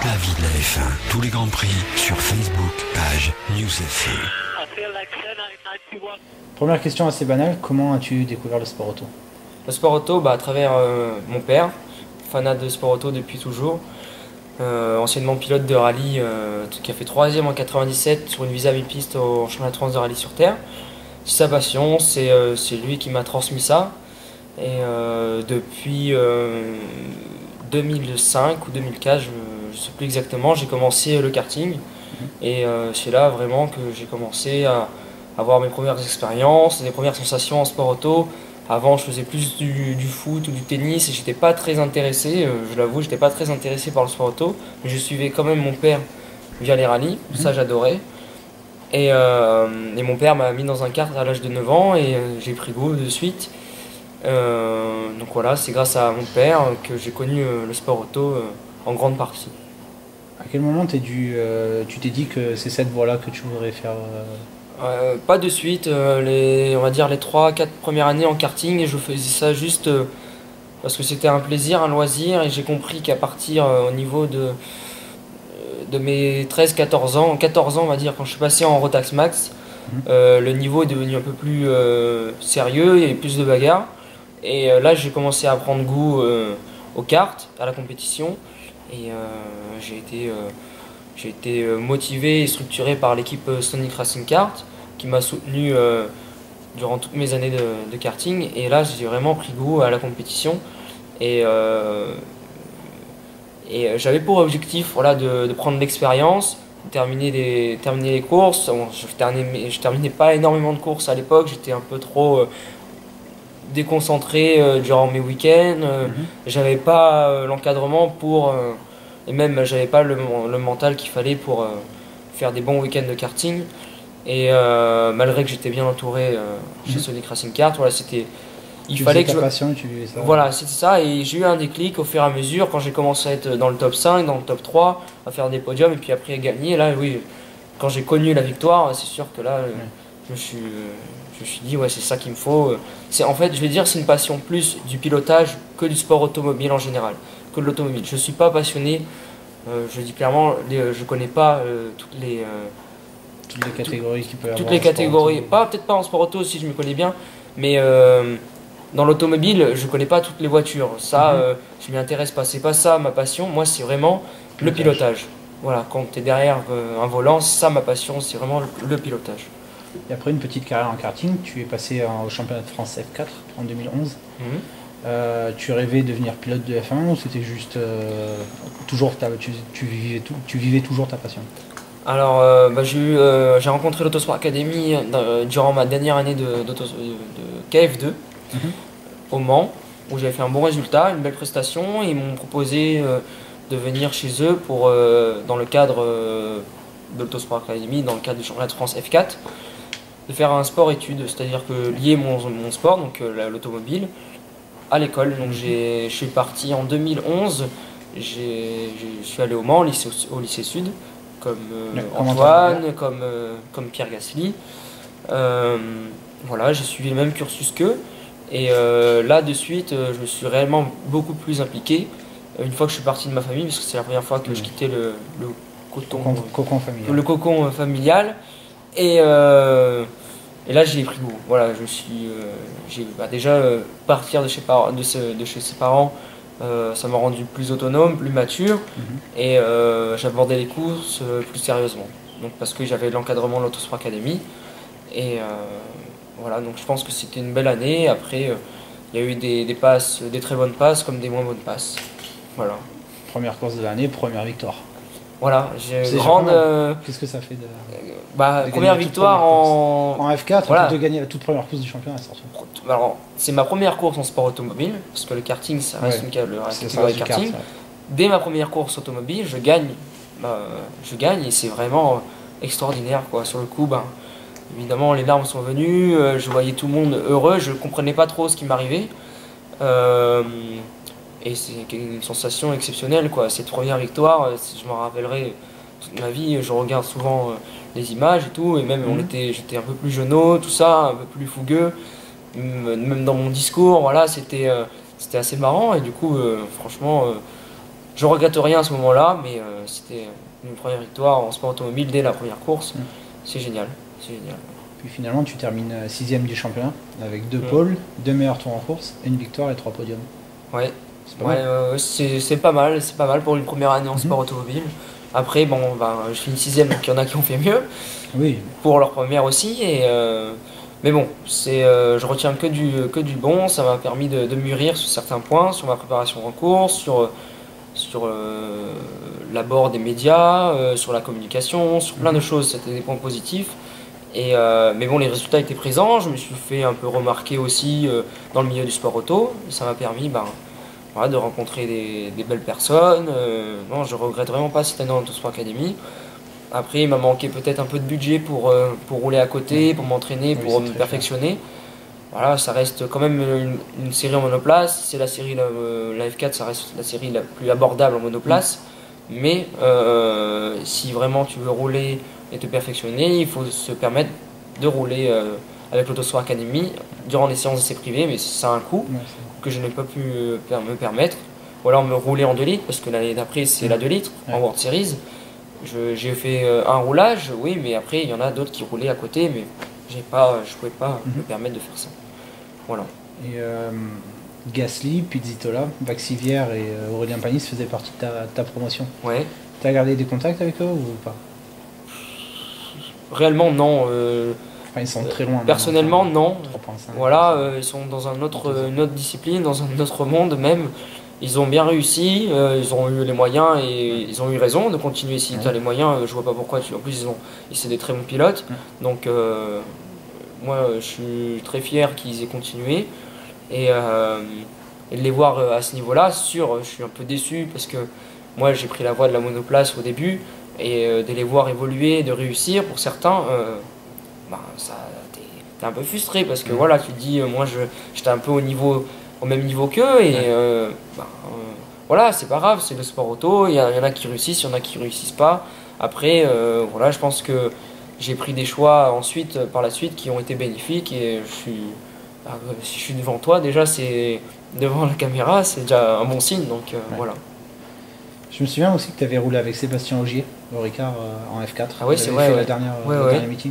toute la vie de la F1, tous les grands prix sur Facebook, page News F1. Première question assez banale, comment as-tu découvert le sport auto? Le sport auto, à travers mon père, fanat de sport auto depuis toujours. Anciennement pilote de rallye qui a fait 3e en 97 sur une Visa mi-piste au championnat de France de rallye sur terre. C'est sa passion, c'est lui qui m'a transmis ça. Et depuis 2005 ou 2004, je ne sais plus exactement, j'ai commencé le karting. Et c'est là vraiment que j'ai commencé à avoir mes premières expériences, mes premières sensations en sport auto. Avant, je faisais plus du foot ou du tennis et j'étais pas très intéressé, je l'avoue, j'étais pas très intéressé par le sport auto. Mais je suivais quand même mon père via les rallyes, ça j'adorais. Et mon père m'a mis dans un kart à l'âge de 9 ans et j'ai pris goût de suite. Donc voilà, c'est grâce à mon père que j'ai connu le sport auto en grande partie. À quel moment tu t'es dit que c'est cette voie-là que tu voudrais faire Pas de suite, on va dire les 3-4 premières années en karting, et je faisais ça juste parce que c'était un plaisir, un loisir, et j'ai compris qu'à partir au niveau de mes 13-14 ans, 14 ans on va dire, quand je suis passé en Rotax Max, le niveau est devenu un peu plus sérieux et plus de bagarre. Et là j'ai commencé à prendre goût aux karts, à la compétition, et j'ai été motivé et structuré par l'équipe Sonic Racing Kart qui m'a soutenu durant toutes mes années de karting. Et là, j'ai vraiment pris goût à la compétition. Et j'avais pour objectif de prendre l'expérience, de terminer les courses. Bon, je terminais pas énormément de courses à l'époque, j'étais un peu trop déconcentré durant mes week-ends. J'avais pas l'encadrement pour... et même j'avais pas le mental qu'il fallait pour faire des bons week-ends de karting. Et malgré que j'étais bien entouré chez Sonic Racing Kart, voilà, il fallait que passion, tu vivais ça. Voilà, c'était ça. Et j'ai eu un déclic au fur et à mesure quand j'ai commencé à être dans le top 5, dans le top 3, à faire des podiums et puis après à gagner. Là, oui, quand j'ai connu la victoire, c'est sûr que là, je me suis dit, ouais, c'est ça qu'il me faut. En fait, je vais dire, c'est une passion plus du pilotage que du sport automobile en général, que de l'automobile. Je ne suis pas passionné, je dis clairement, je connais pas toutes les catégories qui peuvent avoir. Toutes les catégories, peut-être pas en sport auto si je me connais bien, mais dans l'automobile, je connais pas toutes les voitures. Ça, je m'y intéresse pas. C'est pas ça ma passion. Moi, c'est vraiment le pilotage. Voilà, quand tu es derrière un volant, ça, ma passion, c'est vraiment le pilotage. Et après une petite carrière en karting, tu es passé au championnat de France F4 en 2011. Tu rêvais de devenir pilote de F1 ou c'était juste toujours tu vivais toujours ta passion? Alors, j'ai rencontré l'Autosport Academy durant ma dernière année de KF2 au Mans, où j'avais fait un bon résultat, une belle prestation, et ils m'ont proposé de venir chez eux pour, dans le cadre de l'Autosport Academy, dans le cadre du championnat de France F4, de faire un sport-études, c'est-à-dire que lier mon sport, donc l'automobile, à l'école. Donc je suis parti en 2011, je suis allé au Mans, au lycée Sud, comme Antoine, comme Pierre Gasly. Voilà, j'ai suivi le même cursus qu'eux. Et là, de suite, je me suis réellement beaucoup plus impliqué une fois que je suis parti de ma famille, parce que c'est la première fois que je quittais le cocon familial. Et là, j'ai pris goût. Voilà, déjà partir de chez ses parents, ça m'a rendu plus autonome, plus mature, et j'abordais les courses plus sérieusement. Donc parce que j'avais l'encadrement de l'Autosport Academy, et voilà, donc je pense que c'était une belle année. Après, il y a eu des très bonnes passes comme des moins bonnes passes. Voilà. Première course de l'année, première victoire. Voilà, j'ai grande. Qu'est-ce que ça fait de première victoire en F4, voilà. De gagner la toute première course du championnat. Alors, c'est ma première course en sport automobile, parce que le karting, ça reste une catégorie karting. Dès ma première course automobile, je gagne et c'est vraiment extraordinaire, quoi. Sur le coup, évidemment, les larmes sont venues, je voyais tout le monde heureux, je ne comprenais pas trop ce qui m'arrivait. Et c'est une sensation exceptionnelle, quoi. Cette première victoire, je m'en rappellerai toute ma vie. Je regarde souvent les images et tout, et même j'étais un peu plus jeuneau, tout ça, un peu plus fougueux. Même dans mon discours, voilà, c'était assez marrant. Et du coup, franchement, Je regrette rien à ce moment-là, mais c'était une première victoire en sport automobile dès la première course. C'est génial, c'est génial. Puis finalement, tu termines 6ème du championnat avec 2 pôles, 2 meilleurs tours en course, 1 victoire et 3 podiums. Ouais, c'est pas mal, c'est pas mal pour une première année en sport automobile. Après, bon, je finis 6ème, donc il y en a qui ont fait mieux. Oui. Pour leur première aussi. Mais bon, je retiens que du bon. Ça m'a permis de mûrir sur certains points, sur ma préparation en course, sur l'abord des médias, sur la communication, sur plein de choses. C'était des points positifs. Mais bon, les résultats étaient présents. Je me suis fait un peu remarquer aussi dans le milieu du sport auto. Ça m'a permis de rencontrer des belles personnes. Non, je regrette vraiment pas cette année en Autosport Academy. Après, il m'a manqué peut-être un peu de budget pour rouler à côté, pour m'entraîner, pour me perfectionner. Voilà, ça reste quand même une série en monoplace. C'est la série, la F4, ça reste la série la plus abordable en monoplace. Mais si vraiment tu veux rouler et te perfectionner, il faut se permettre de rouler avec l'Autosport Academy durant les séances d'essais privés, mais ça a un coût que je n'ai pas pu me permettre. Ou alors me rouler en 2 litres, parce que l'année d'après c'est la 2 litres en World Series. J'ai fait un roulage, oui, mais après il y en a d'autres qui roulaient à côté, mais je ne pouvais pas me permettre de faire ça. Voilà. Et Gasly, Pizzitola, Vaxivière et Aurélien Panis faisaient partie de ta promotion. Ouais. Tu as gardé des contacts avec eux ou pas? Réellement, non. Enfin, ils sont très loin. Personnellement, non. 3.5. Voilà, ils sont dans une autre discipline, dans un autre monde même. Ils ont bien réussi, ils ont eu les moyens et ils ont eu raison de continuer. Si tu as les moyens, je vois pas pourquoi. En plus, c'est des très bons pilotes. Donc, moi, je suis très fier qu'ils aient continué. Et de les voir à ce niveau-là, je suis un peu déçu parce que moi, j'ai pris la voie de la monoplace au début. Et de les voir évoluer, de réussir, pour certains, t'es un peu frustré parce que voilà, tu te dis, moi j'étais un peu au même niveau qu'eux et voilà, c'est pas grave, c'est le sport auto, il y en a qui réussissent, il y en a qui réussissent pas. Après, voilà, je pense que j'ai pris des choix ensuite, par la suite, qui ont été bénéfiques et si je suis devant toi, déjà, c'est devant la caméra, c'est déjà un bon signe, donc voilà. Je me souviens aussi que tu avais roulé avec Sébastien Ogier, au Ricard, en F4. Ah oui, c'est vrai. Fait la dernière meeting.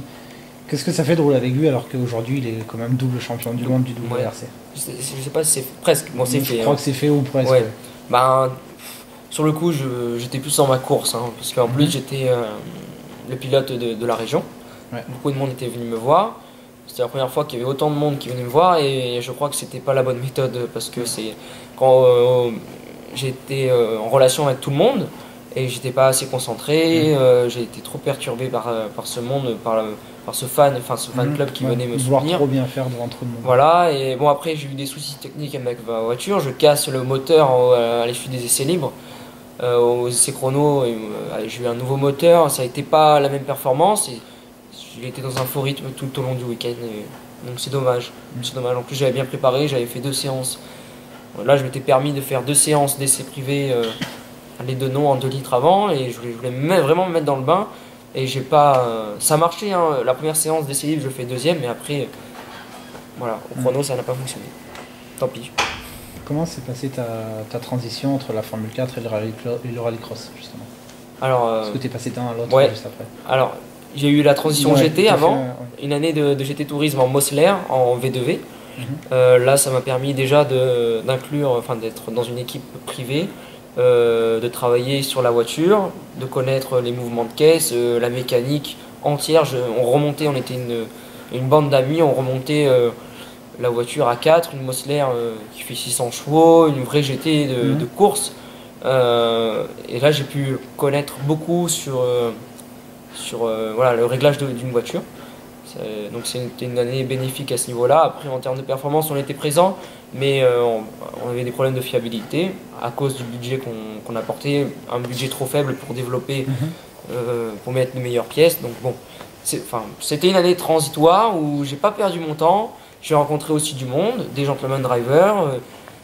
Qu'est-ce que ça fait de rouler avec lui alors qu'aujourd'hui il est quand même double champion du monde du WRC? Je sais pas si c'est presque. Bon, c'est fait. Je crois que c'est fait ou presque. Ouais. Sur le coup, j'étais plus dans ma course, parce qu'en plus j'étais le pilote de la région. Beaucoup de monde était venu me voir. C'était la première fois qu'il y avait autant de monde qui venait me voir et je crois que c'était pas la bonne méthode parce que c'est quand j'étais en relation avec tout le monde et j'étais pas assez concentré, j'ai été trop perturbé par ce monde, par ce fan club qui venait me soutenir. Trop bien faire devant trop de monde. Voilà, et bon après j'ai eu des soucis techniques avec ma voiture, je casse le moteur à l'issue des essais libres. Aux essais chrono, j'ai eu un nouveau moteur, ça a été pas la même performance et j'ai été dans un faux rythme tout au long du week-end. Donc c'est dommage. En plus j'avais bien préparé, j'avais fait 2 séances. Là, je m'étais permis de faire 2 séances d'essais privés, les 2 noms en 2 litres avant, et je voulais vraiment me mettre dans le bain. Et j'ai pas. Ça a marché, la première séance d'essais libres, je fais 2e, mais après, voilà, au chrono, ça n'a pas fonctionné. Tant pis. Comment s'est passée ta transition entre la Formule 4 et le rallycross, justement? Alors, est-ce que tu es passé d'un à l'autre juste après? Alors, j'ai eu la transition GT avant, une année de GT Tourisme en Mosler, en V2V. Là, ça m'a permis déjà d'inclure, d'être dans une équipe privée, de travailler sur la voiture, de connaître les mouvements de caisse, la mécanique entière. On était une bande d'amis, on remontait la voiture à 4, une Mosler qui fait 600 chevaux, une vraie GT de course. Et là, j'ai pu connaître beaucoup sur le réglage d'une voiture. Donc c'était une année bénéfique à ce niveau-là. Après, en termes de performance, on était présent, mais on avait des problèmes de fiabilité à cause du budget qu'on apportait, un budget trop faible pour développer, pour mettre les meilleures pièces. Donc bon, c'était une année transitoire où j'ai pas perdu mon temps. J'ai rencontré aussi du monde, des gentleman drivers.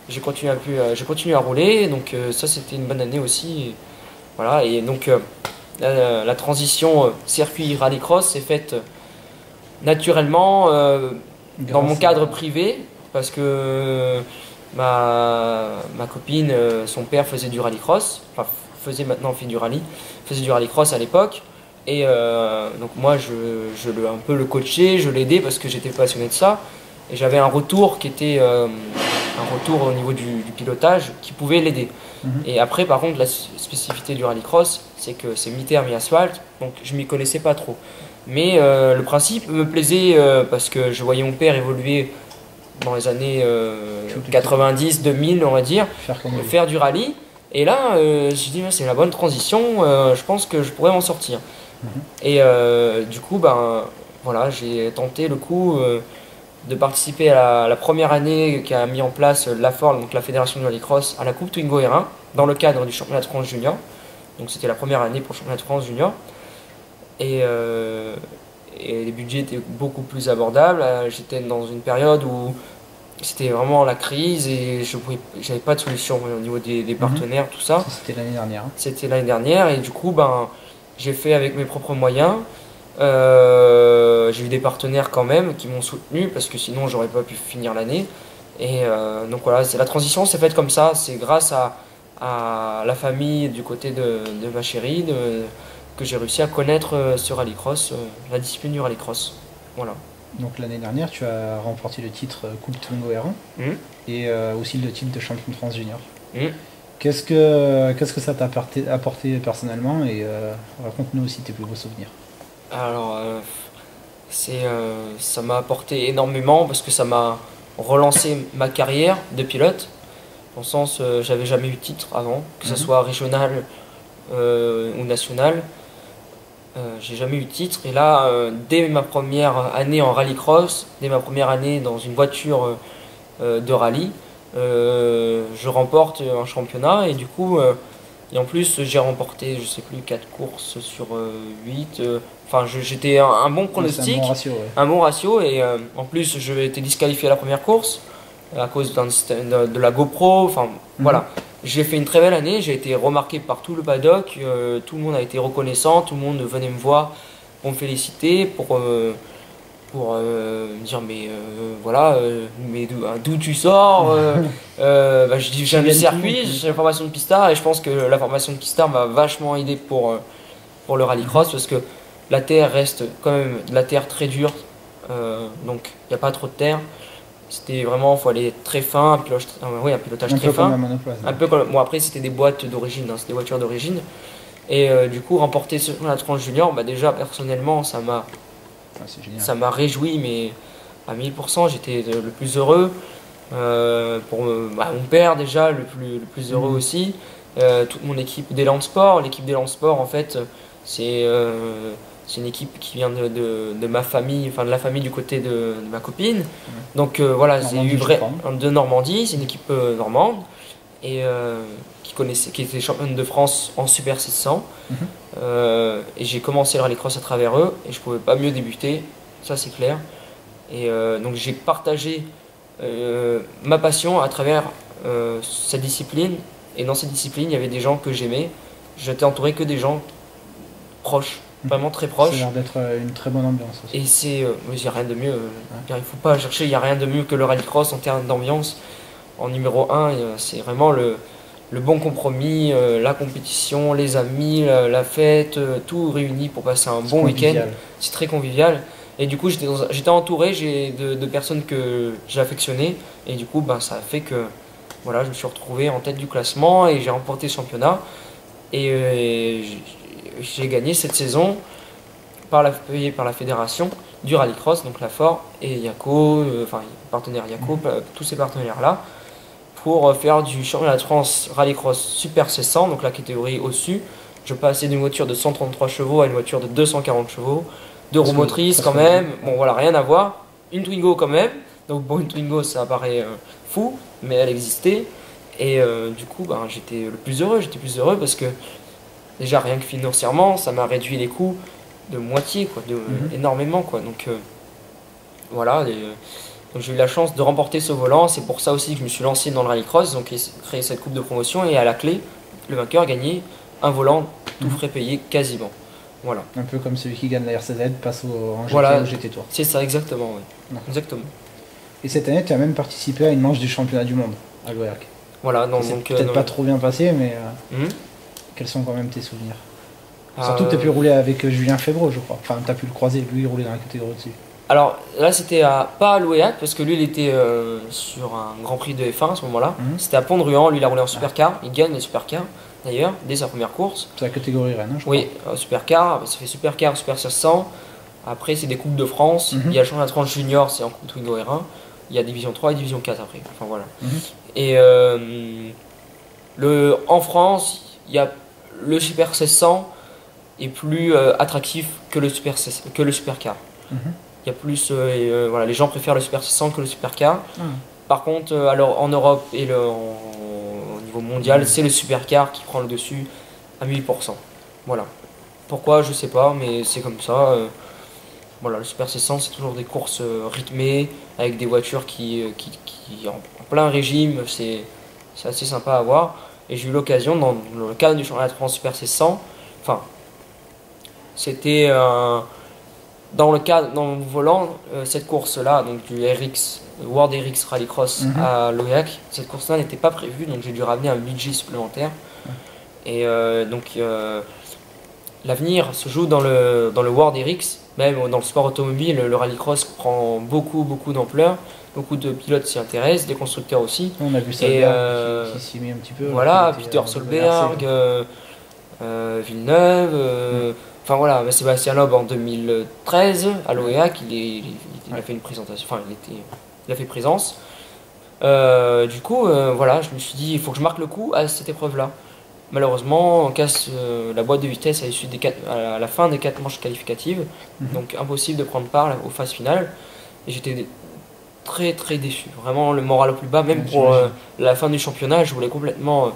J'ai continué à rouler, donc ça c'était une bonne année aussi. Et voilà, et donc la transition circuit rallycross s'est faite naturellement dans mon cadre privé parce que ma copine, son père faisait du rallycross, enfin fait du rallye, faisait du rallycross à l'époque. Et donc moi un peu le coachais, je l'aidais parce que j'étais passionné de ça. Et j'avais un retour qui était un retour au niveau du pilotage qui pouvait l'aider. Et après par contre la spécificité du rallycross, c'est que c'est mi-terre, mi-asphalte, donc je m'y connaissais pas trop. Mais le principe me plaisait parce que je voyais mon père évoluer dans les années 90, 2000 on va dire, faire du rallye. Et là, j'ai dit c'est la bonne transition, je pense que je pourrais m'en sortir. Et du coup, voilà, j'ai tenté le coup de participer à la première année qu'a mis en place la FORL, donc la Fédération du Rallycross, à la Coupe Twingo R1, dans le cadre du championnat de France junior. Donc c'était la première année pour le championnat de France junior. Et les budgets étaient beaucoup plus abordables. J'étais dans une période où c'était vraiment la crise et j'avais pas de solution au niveau des partenaires, tout ça. C'était l'année dernière. C'était l'année dernière et du coup, j'ai fait avec mes propres moyens. J'ai eu des partenaires quand même qui m'ont soutenu parce que sinon j'aurais pas pu finir l'année. Et donc voilà, la transition s'est faite comme ça. C'est grâce à la famille du côté de ma chérie que j'ai réussi à connaître ce rallycross, la discipline du rallycross. Voilà. Donc l'année dernière, tu as remporté le titre Coupe Twingo R1 et aussi le titre de champion de France junior. Qu'est-ce que ça t'a apporté personnellement et raconte-nous aussi tes plus beaux souvenirs. Alors, ça m'a apporté énormément parce que ça m'a relancé ma carrière de pilote. Dans le sens, j'avais jamais eu de titre avant, que ce soit régional ou national. J'ai jamais eu de titre et là, dès ma première année en rallycross, dès ma première année dans une voiture de rallye, je remporte un championnat et du coup, et en plus j'ai remporté, je sais plus, 4 courses sur 8. Enfin, j'étais un bon pronostic, un bon ratio et en plus j'ai été disqualifié à la première course à cause de la GoPro. Enfin, voilà. J'ai fait une très belle année, j'ai été remarqué par tout le paddock, tout le monde a été reconnaissant, tout le monde venait me voir pour me féliciter, pour me dire mais voilà, mais d'où tu sors. Je dis j'ai le circuit, j'ai la formation de pistard et je pense que la formation de pistard m'a vachement aidé pour le rallycross parce que la terre reste quand même de la terre très dure, donc il n'y a pas trop de terre. C'était vraiment, il faut aller très fin, un pilotage très fin. Un peu comme, bon, après c'était des boîtes d'origine, c'était des voitures d'origine. Et du coup, remporter la France junior, déjà personnellement, ça m'a réjoui, mais à 1000%, j'étais le plus heureux. Pour mon père déjà, le plus heureux aussi. Toute mon équipe d'Elan Sport. L'équipe d'Elan Sport, en fait, c'est une équipe qui vient de ma famille, enfin de la famille du côté de ma copine. Donc voilà, c'est de Normandie, c'est une équipe normande et qui était championne de France en Super 600. Et j'ai commencé le rallycross à travers eux et je pouvais pas mieux débuter, ça c'est clair. Et donc j'ai partagé ma passion à travers cette discipline. Et dans cette discipline, il y avait des gens que j'aimais. J'étais entouré que des gens proches. Vraiment très proche. Ça a l'air d'être une très bonne ambiance aussi. Et c'est, il n'y a rien de mieux. Il ne faut pas chercher, il n'y a rien de mieux que le rallycross en termes d'ambiance. En numéro 1, c'est vraiment le bon compromis, la compétition, les amis, la fête, tout réuni pour passer un bon week-end. C'est très convivial. Et du coup, j'étais entouré de personnes que j'affectionnais. Et du coup, ça a fait que voilà, je me suis retrouvé en tête du classement et j'ai remporté le championnat. Et j'ai gagné cette saison payé par la fédération du rallycross, donc la FOR et Yako, partenaire Yako, tous ces partenaires-là, pour faire du championnat de France rallycross Super 600, donc la catégorie au-dessus. Je passais d'une voiture de 133 chevaux à une voiture de 240 chevaux, deux roues motrices quand même, bon voilà, rien à voir, une Twingo quand même, donc bon, une Twingo ça paraît fou, mais elle existait, et du coup j'étais plus heureux parce que déjà rien que financièrement, ça m'a réduit les coûts de moitié, énormément quoi. Donc voilà, donc j'ai eu la chance de remporter ce volant. C'est pour ça aussi que je me suis lancé dans le rallycross, donc j'ai créé cette coupe de promotion et à la clé, le vainqueur a gagné un volant tout frais payé quasiment. Voilà. Un peu comme celui qui gagne la RCZ passe en GT Tour. C'est ça exactement, oui. Exactement. Et cette année, tu as même participé à une manche du championnat du monde. à l'OEAC. Voilà, C'est peut-être pas trop bien passé, mais quels sont quand même tes souvenirs? Surtout que tu as pu rouler avec Julien Febvre, je crois. Enfin, tu as pu le croiser, lui il roulait dans la catégorie dessus. Alors là, c'était pas à l'OEAC, parce que lui il était sur un Grand Prix de F1 à ce moment-là. C'était à Pont-de-Ruan, lui il a roulé en supercar, il gagne les supercars d'ailleurs, dès sa première course. C'est la catégorie Rennes, hein, je crois. Oui, supercar, ça fait supercar, super 500. Après, c'est des Coupes de France. Il y a le championnat de France junior, c'est en Coupe Twingo R1. Il y a Division 3 et Division 4 après. Enfin voilà. Et en France, il y a le Super 1600 est plus attractif que le supercar. Il y a plus, voilà, les gens préfèrent le Super 1600 que le supercar. Par contre, alors en Europe et au niveau mondial, c'est le supercar qui prend le dessus à 1000%. Voilà. Pourquoi, je sais pas, mais c'est comme ça. Voilà, le Super 600, c'est toujours des courses rythmées, avec des voitures qui en plein régime, c'est assez sympa à voir. Et j'ai eu l'occasion, dans le cadre du championnat de France Super 600, enfin, c'était dans le volant, cette course-là, donc du RX, World RX Rallycross à l'OEAC, cette course-là n'était pas prévue, donc j'ai dû ramener un budget supplémentaire. Et donc, l'avenir se joue dans le World RX. Même dans le sport automobile, le rallycross prend beaucoup d'ampleur. Beaucoup de pilotes s'y intéressent, des constructeurs aussi. On a vu Solberg qui s'y met un petit peu. Voilà, Peter Solberg, Villeneuve. Enfin voilà, Sébastien Loeb en 2013 à l'OEAC, il a fait une présentation. Enfin, il a fait présence. Du coup, voilà, je me suis dit, il faut que je marque le coup à cette épreuve-là. Malheureusement, on casse la boîte de vitesse à la fin des 4 manches qualificatives, donc impossible de prendre part aux phases finales. Et j'étais très déçu, vraiment le moral au plus bas, même pour la fin du championnat, j'avais complètement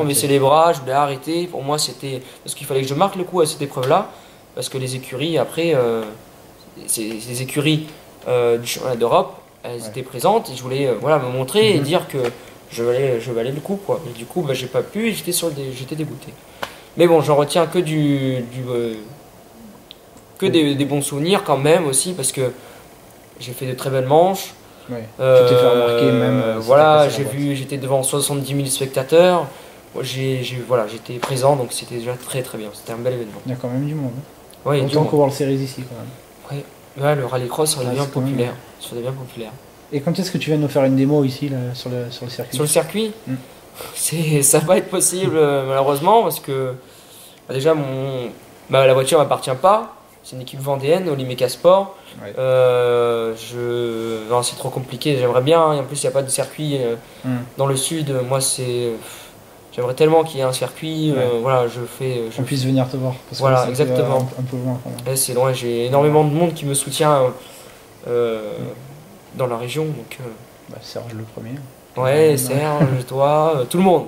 baissé les bras, je voulais arrêter. Pour moi, c'était parce qu'il fallait que je marque le coup à cette épreuve-là, parce que les écuries, après, les écuries du championnat d'Europe, elles étaient présentes, et je voulais me montrer et dire que je valais le coup, quoi. Et du coup, j'ai pas pu et j'étais dégoûté. Mais bon, j'en retiens que des bons souvenirs quand même aussi, parce que j'ai fait de très belles manches. Tu t'es fait remarquer même. Voilà, j'étais devant 70 000 spectateurs. J'étais présent, donc c'était déjà très bien. C'était un bel événement. Il y a quand même du monde. Oui, autant qu'au World Series ici quand même. Ouais, le rallycross, ça devient populaire. Et quand est-ce que tu viens de nous faire une démo ici là, sur le circuit? Sur le circuit ça va être possible malheureusement, parce que déjà la voiture ne m'appartient pas. C'est une équipe vendéenne, Olimeca Sport. Non, c'est trop compliqué, j'aimerais bien. Et en plus, il n'y a pas de circuit dans le sud. Moi, j'aimerais tellement qu'il y ait un circuit. Voilà, qu'on puisse venir te voir. Parce voilà, que exactement. Un peu loin quand même. C'est loin, j'ai énormément de monde qui me soutient dans la région. Donc, Serge le premier. Ouais, Serge, toi, tout le monde.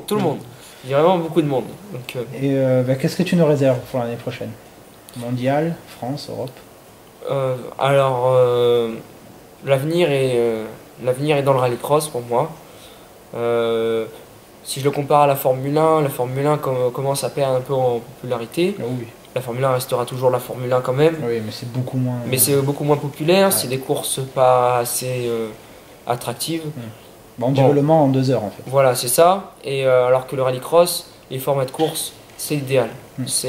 Il y a vraiment beaucoup de monde. Donc, Et qu'est-ce que tu nous réserves pour l'année prochaine? Mondial, France, Europe? Alors, l'avenir est dans le rallycross pour moi. Si je le compare à la Formule 1, commence à perdre un peu en popularité. Oui. La Formule 1 restera toujours la Formule 1 quand même. Oui, mais c'est beaucoup moins. Mais c'est beaucoup moins populaire, c'est des courses pas assez attractives. On dirait le Mans en 2 heures en fait. Voilà, c'est ça. Et alors que le rallycross, les formats de course, c'est idéal. Ça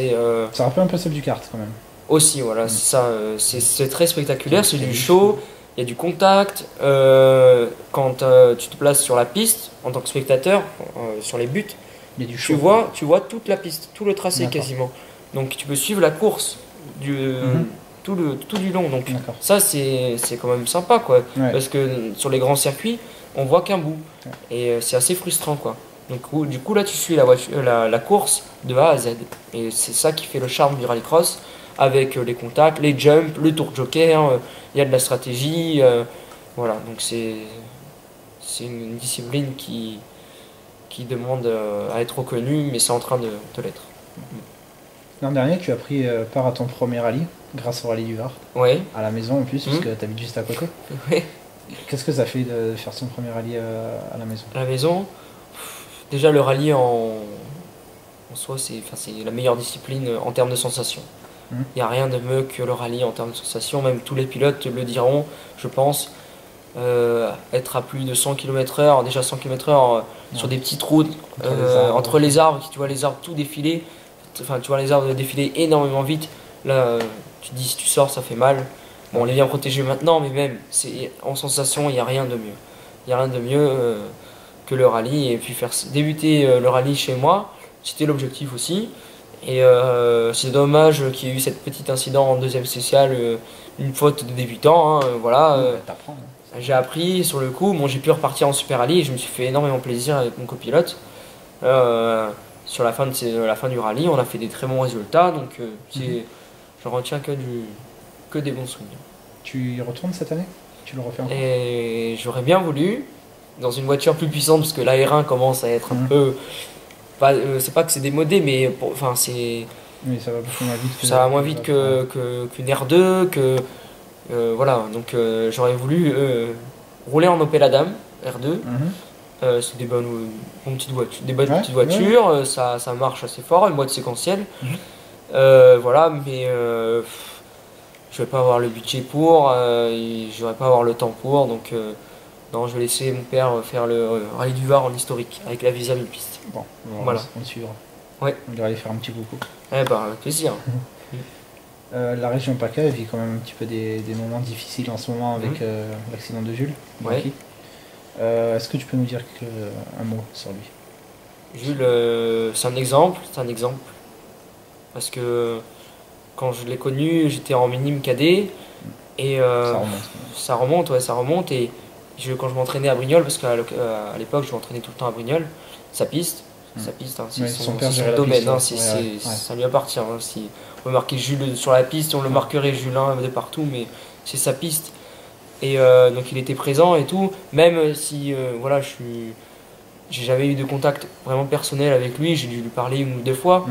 rappelle un peu celle du kart quand même. Aussi, voilà, c'est ça. C'est très spectaculaire, c'est du show, il y a du contact. Quand tu te places sur la piste en tant que spectateur, sur les buts, il y a du show. Tu vois toute la piste, tout le tracé quasiment. Donc tu peux suivre la course tout du long. Donc ça, c'est quand même sympa, quoi. Parce que sur les grands circuits, on voit qu'un bout. Et c'est assez frustrant, quoi. Donc du coup, là, tu suis la course de A à Z. Et c'est ça qui fait le charme du rallycross, avec les contacts, les jumps, le tour joker, il y a de la stratégie. Voilà, donc c'est une discipline qui demande à être reconnue, mais c'est en train de l'être. L'an dernier, tu as pris part à ton premier rallye, grâce au rallye du Var. Oui. À la maison en plus, parce que tu habites juste à côté. Oui. Qu'est-ce que ça fait de faire son premier rallye à la maison? À la maison, déjà le rallye en soi, c'est la meilleure discipline en termes de sensations. Il n'y a rien de mieux que le rallye en termes de sensations, même tous les pilotes le diront, je pense. être à plus de 100 km/h, déjà 100 km/h sur des petites routes, entre les arbres, tu vois les arbres tout défiler, enfin tu vois les arbres défiler énormément vite, là tu te dis si tu sors ça fait mal. Bon, on est bien protégé maintenant, mais même en sensation, il n'y a rien de mieux. Il n'y a rien de mieux que le rallye, et puis faire débuter le rallye chez moi, c'était l'objectif aussi. Et c'est dommage qu'il y ait eu cette petite incident en deuxième spéciale, une faute de débutant, hein, voilà. J'ai appris sur le coup, bon, j'ai pu repartir en Super Rallye et je me suis fait énormément plaisir avec mon copilote. Sur la fin du rallye, on a fait des très bons résultats, donc je retiens que des bons souvenirs. Tu y retournes cette année? Tu le refais encore? Et j'aurais bien voulu, dans une voiture plus puissante, parce que la R1 commence à être un peu... c'est pas que c'est démodé, mais enfin c'est... Oui, ça va beaucoup moins vite. Ça va moins vite qu'une R2, voilà, donc j'aurais voulu rouler en Opel Adam R2. C'est des bonnes petites voitures, ça marche assez fort, une boîte séquentielle. Voilà, mais je vais pas avoir le budget pour, je vais pas avoir le temps pour, donc non, je vais laisser mon père faire le rallye du Var en historique avec la Visa 1000 pistes. Bon, voilà. On le suivra. Ouais. On va aller faire un petit coucou. Avec plaisir. La région PACA vit quand même un petit peu des moments difficiles en ce moment avec l'accident de Jules. Ouais. Est-ce que tu peux nous dire un mot sur lui? Jules, c'est un exemple, parce que quand je l'ai connu, j'étais en minime cadet et ça remonte et quand je m'entraînais à Brignoles, parce qu'à l'époque je m'entraînais tout le temps à Brignoles, sa piste, hein, c'est son domaine, hein, ça lui appartient. Hein, si on veut marquer Jules sur la piste, on le marquerait Julien de partout, mais c'est sa piste. Et donc il était présent et tout, même si voilà, j'ai jamais eu de contact vraiment personnel avec lui, j'ai dû lui parler une ou deux fois,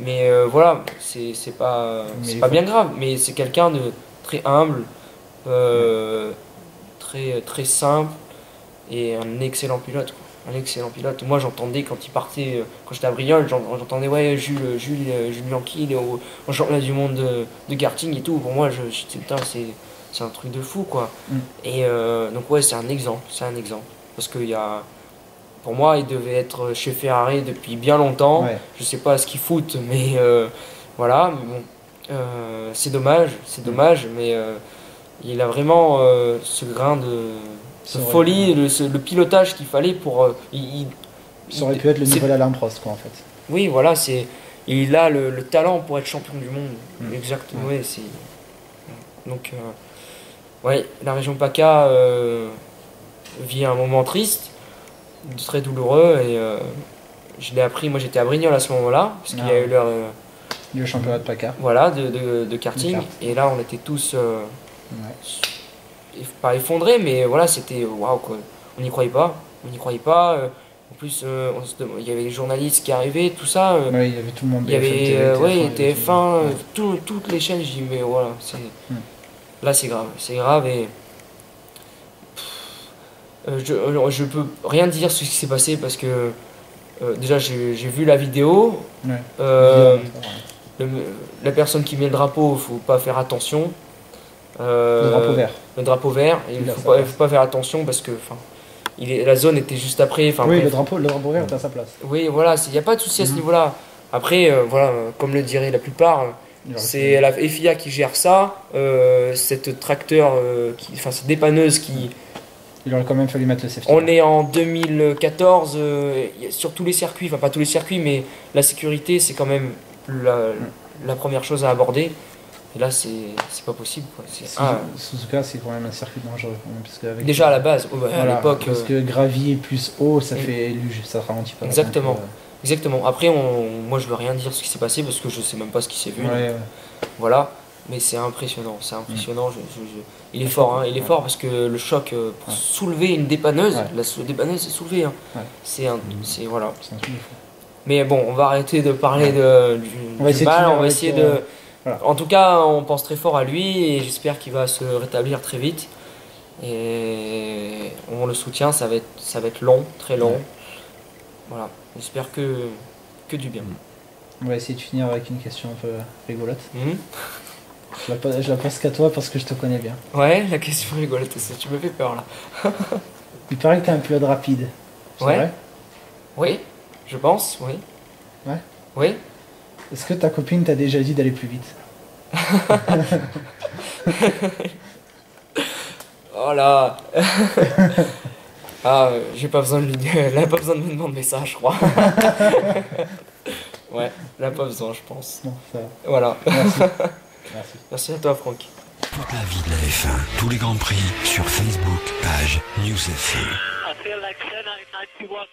mais voilà, c'est pas bien grave, mais c'est quelqu'un de très humble, très simple et un excellent pilote, quoi. Un excellent pilote. Moi j'entendais quand il partait, quand j'étais à Brignoles, j'entendais ouais Jules Bianchi, il est au championnat du monde de karting et tout. Pour moi putain, c'est un truc de fou, quoi. Et donc ouais, c'est un exemple, parce que pour moi il devait être chez Ferrari depuis bien longtemps. Je sais pas ce qu'ils foutent, mais voilà, mais bon, c'est dommage, mais il a vraiment ce grain de folie, le pilotage qu'il fallait pour ça aurait pu être le nouvel Alain Prost, quoi, en fait. Oui, voilà, il a le talent pour être champion du monde. Exactement. Ouais, donc ouais, la région PACA vit un moment triste, très douloureux, et je l'ai appris. Moi j'étais à Brignoles à ce moment-là, parce qu'il y a eu le championnat de PACA. Voilà, de karting, et là on était tous pas effondrés, mais voilà, c'était waouh, quoi. On n'y croyait pas. En plus, il y avait les journalistes qui arrivaient, tout ça. Il y avait tout le monde. Il y avait TF1, toutes les chaînes. Je dis mais voilà, là c'est grave et je peux rien dire sur ce qui s'est passé parce que déjà j'ai vu la vidéo. La personne qui met le drapeau, faut pas faire attention. Le drapeau vert. Le drapeau vert, il faut pas faire attention parce que la zone était juste après. Oui, le drapeau vert est à sa place. Oui, voilà, il n'y a pas de souci à ce niveau-là. Après, voilà, comme le diraient la plupart, c'est la FIA qui gère ça. Cette tracteur, cette dépanneuse qui... Il aurait quand même fallu mettre le safety. On est en 2014, sur tous les circuits, enfin pas tous les circuits, mais la sécurité, c'est quand même la première chose à aborder. Et là, c'est pas possible, quoi. Suzuka, c'est quand même un circuit dangereux. Déjà à la base, à l'époque. Parce que gravier plus haut, ça fait luge, ça ralentit pas. Exactement. Exactement. Après, moi, je veux rien dire sur ce qui s'est passé parce que je sais même pas ce qui s'est vu. Voilà. Mais c'est impressionnant. Il est fort, hein. Il est fort parce que le choc pour soulever une dépanneuse, la dépanneuse c'est soulevée. Hein. C'est voilà. C'est un truc de fou. Mais bon, on va arrêter de parler du mal. On va essayer de. Voilà. En tout cas, on pense très fort à lui et j'espère qu'il va se rétablir très vite. Et on le soutient, ça va être long, très long. Voilà, j'espère que du bien. On va essayer de finir avec une question un peu rigolote. Je la pose qu'à toi parce que je te connais bien. Ouais, la question rigolote, tu me fais peur là. Il paraît que t'es un pilote rapide. C'est Ouais. vrai? Oui, je pense, oui. Ouais. Oui. Est-ce que ta copine t'a déjà dit d'aller plus vite? Oh là. Ah, j'ai pas besoin de lui elle a pas besoin de me demander ça, je crois. Ouais, elle a pas besoin, je pense. Non, ça va. Voilà. Merci. Merci. Merci à toi, Franck. Toute la vie de la F1, tous les grands prix sur Facebook, page News FM. I feel like 10, 91.